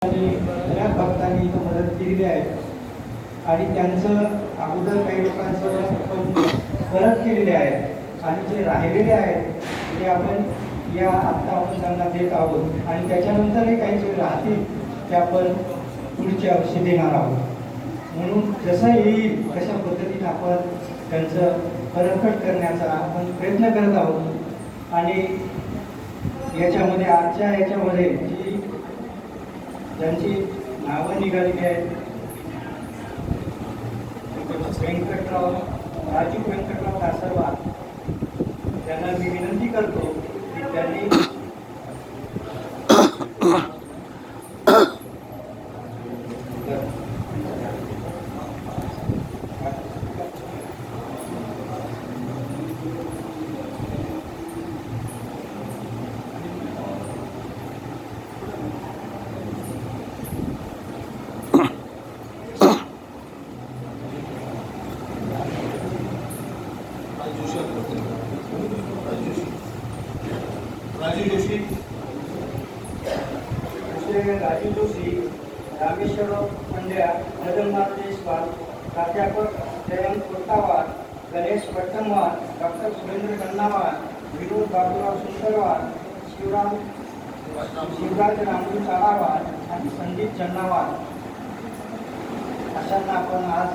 बऱ्याच भक्तांनी इथं मदत केलेली आहे आणि त्यांचं अगोदर काही लोकांचं परत केलेले आहे आणि जे राहिलेले आहेत ते आपण आता आपण त्यांना देत आहोत आणि त्याच्यानंतरही काही जे राहतील ते आपण पुढच्या वर्षी देणार आहोत. म्हणून जसं येईल तशा पद्धतीने आपण त्यांचं परतफेड करण्याचा आपण प्रयत्न करत आहोत. आणि याच्यामध्ये आजच्या याच्यामध्ये जी त्यांची नावं निघालेली आहेत, राजू व्यंकटराव कासरवार, त्यांना मी विनंती करतो की त्यांनी राजू जोशी, रामेश्वर पंड्या, मदनलाल देशपाल, प्राध्यापक जयंत कोतावार, गणेश पट्टणवार, डॉक्टर सुरेंद्र गन्नावार, विनोद बाबूराव सुंदरवार, शिवराज रामू चाळावार आणि संदीप जन्नावार अशांना आपण आज